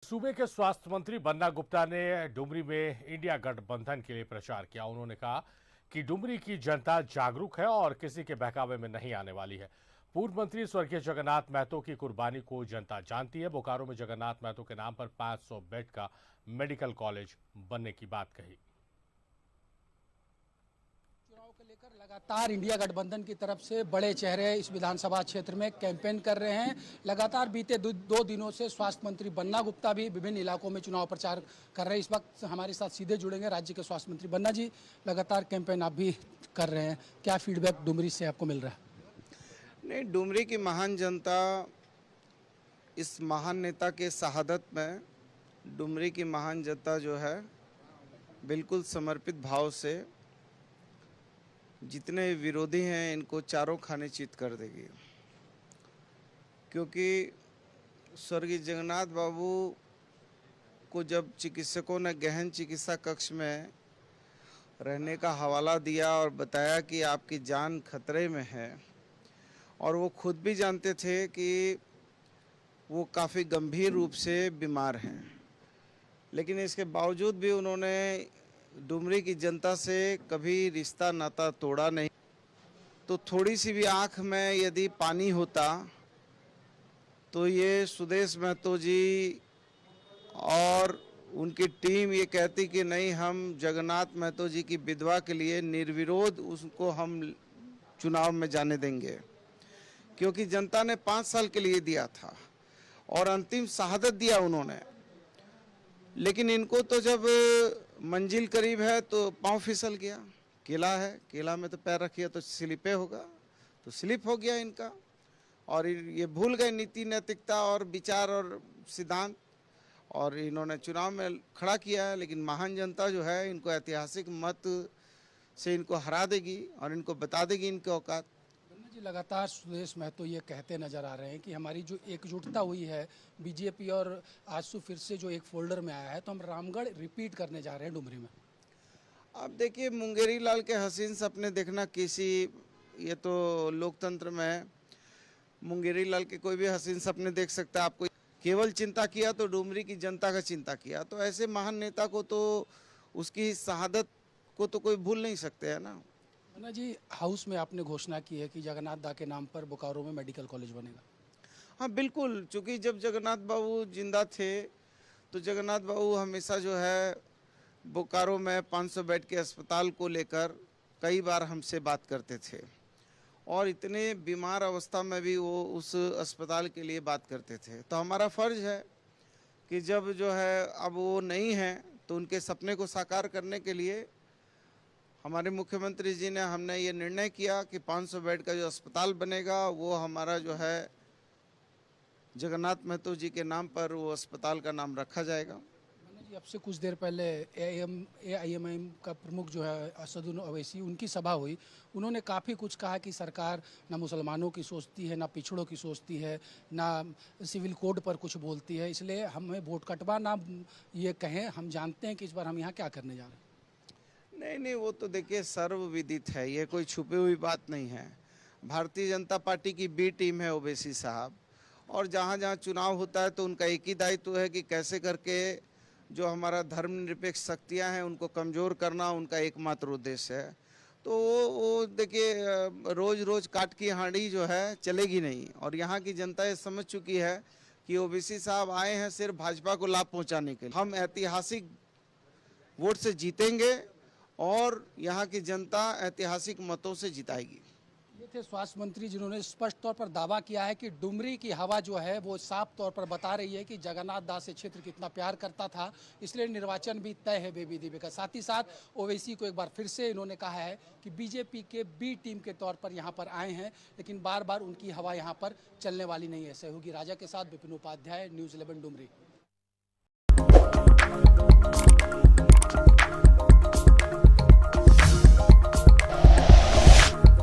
सूबे के स्वास्थ्य मंत्री बन्ना गुप्ता ने डुमरी में इंडिया गठबंधन के लिए प्रचार किया। उन्होंने कहा कि डुमरी की जनता जागरूक है और किसी के बहकावे में नहीं आने वाली है। पूर्व मंत्री स्वर्गीय जगन्नाथ महतो की कुर्बानी को जनता जानती है। बोकारो में जगन्नाथ महतो के नाम पर 500 बेड का मेडिकल कॉलेज बनने की बात कही। चुनाव को लेकर लगातार इंडिया गठबंधन की तरफ से बड़े चेहरे इस विधानसभा क्षेत्र में कैंपेन कर रहे हैं। लगातार बीते दो दिनों से स्वास्थ्य मंत्री बन्ना गुप्ता भी विभिन्न इलाकों में चुनाव प्रचार कर रहे हैं। इस वक्त हमारे साथ सीधे जुड़ेंगे राज्य के स्वास्थ्य मंत्री। बन्ना जी, लगातार कैंपेन आप भी कर रहे हैं, क्या फीडबैक डुमरी से आपको मिल रहा है? नहीं, डुमरी की महान जनता इस महान नेता के शहादत में डुमरी की महान जनता जो है बिल्कुल समर्पित भाव से जितने विरोधी हैं इनको चारों खाने चित कर देगी। क्योंकि स्वर्गीय जगन्नाथ बाबू को जब चिकित्सकों ने गहन चिकित्सा कक्ष में रहने का हवाला दिया और बताया कि आपकी जान खतरे में है, और वो खुद भी जानते थे कि वो काफ़ी गंभीर रूप से बीमार हैं, लेकिन इसके बावजूद भी उन्होंने डुमरी की जनता से कभी रिश्ता नाता तोड़ा नहीं। तो थोड़ी सी भी आँख में यदि पानी होता तो ये सुदेश महतो जी और उनकी टीम ये कहती कि नहीं, हम जगन्नाथ महतो जी की विधवा के लिए निर्विरोध उसको हम चुनाव में जाने देंगे, क्योंकि जनता ने 5 साल के लिए दिया था और अंतिम शहादत दिया उन्होंने। लेकिन इनको तो जब मंजिल करीब है तो पांव फिसल गया। केला है, केला में तो पैर रखिए तो स्लिपे होगा, तो स्लिप हो गया इनका, और ये भूल गए नीति नैतिकता और विचार और सिद्धांत, और इन्होंने चुनाव में खड़ा किया है। लेकिन महान जनता जो है इनको ऐतिहासिक मत से इनको हरा देगी और इनको बता देगी इनके औकात। जी, लगातार सुदेश महतो ये कहते नजर आ रहे हैं कि हमारी जो एकजुटता हुई है बीजेपी और आजसू फिर से जो एक फोल्डर में आया है, तो हम रामगढ़ रिपीट करने जा रहे हैं डुमरी में। आप देखिए, मुंगेरी लाल के हसीन सपने देखना किसी, ये तो लोकतंत्र में मुंगेरी लाल के कोई भी हसीन सपने देख सकता है। आपको केवल चिंता किया तो डुमरी की जनता का चिंता किया, तो ऐसे महान नेता को तो उसकी शहादत को तो कोई भूल नहीं सकते है ना। बन्ना जी, हाउस में आपने घोषणा की है कि जगन्नाथ दा के नाम पर बोकारो में मेडिकल कॉलेज बनेगा। हाँ बिल्कुल, चूँकि जब जगन्नाथ बाबू जिंदा थे तो जगन्नाथ बाबू हमेशा जो है बोकारो में 500 बेड के अस्पताल को लेकर कई बार हमसे बात करते थे, और इतने बीमार अवस्था में भी वो उस अस्पताल के लिए बात करते थे। तो हमारा फ़र्ज है कि जब जो है अब वो नहीं हैं तो उनके सपने को साकार करने के लिए हमारे मुख्यमंत्री जी ने, हमने ये निर्णय किया कि 500 बेड का जो अस्पताल बनेगा वो हमारा जो है जगन्नाथ महतो जी के नाम पर वो अस्पताल का नाम रखा जाएगा। बन्ना जी, अब से कुछ देर पहले AIMIM का प्रमुख जो है असदुद्दीन ओवैसी, उनकी सभा हुई। उन्होंने काफ़ी कुछ कहा कि सरकार ना मुसलमानों की सोचती है, ना पिछड़ों की सोचती है, ना सिविल कोड पर कुछ बोलती है, इसलिए हमें वोट कटवा ना ये कहें। हम जानते हैं कि इस बार हम यहाँ क्या करने जा रहे हैं। नहीं, वो तो देखिए सर्वविदित है, ये कोई छुपी हुई बात नहीं है। भारतीय जनता पार्टी की बी टीम है ओवैसी साहब, और जहाँ जहाँ चुनाव होता है तो उनका एक ही दायित्व है कि कैसे करके जो हमारा धर्मनिरपेक्ष शक्तियाँ हैं उनको कमज़ोर करना उनका एकमात्र उद्देश्य है। तो वो देखिए, रोज़ रोज़ काट की हांडी जो है चलेगी नहीं, और यहाँ की जनता ये समझ चुकी है कि ओवैसी साहब आए हैं सिर्फ भाजपा को लाभ पहुँचाने के लिए। हम ऐतिहासिक वोट से जीतेंगे और यहाँ की जनता ऐतिहासिक मतों से जिताएगी। ये थे स्वास्थ्य मंत्री, जिन्होंने स्पष्ट तौर पर दावा किया है कि डुमरी की हवा जो है वो साफ तौर पर बता रही है कि जगन्नाथ दास से क्षेत्र कितना प्यार करता था, इसलिए निर्वाचन भी तय है बेविधि का। साथ ही साथ ओवैसी को एक बार फिर से इन्होंने कहा है कि बीजेपी के बी टीम के तौर पर यहाँ पर आए हैं, लेकिन बार बार उनकी हवा यहाँ पर चलने वाली नहीं है। सहयोगी राजा के साथ Vipin Upadhyay, news 11 Dumri.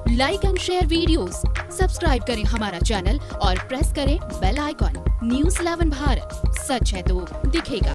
Like and share videos, subscribe करें हमारा चैनल और प्रेस करें बेल आइकॉन। न्यूज़ 11 भारत, सच है तो दिखेगा।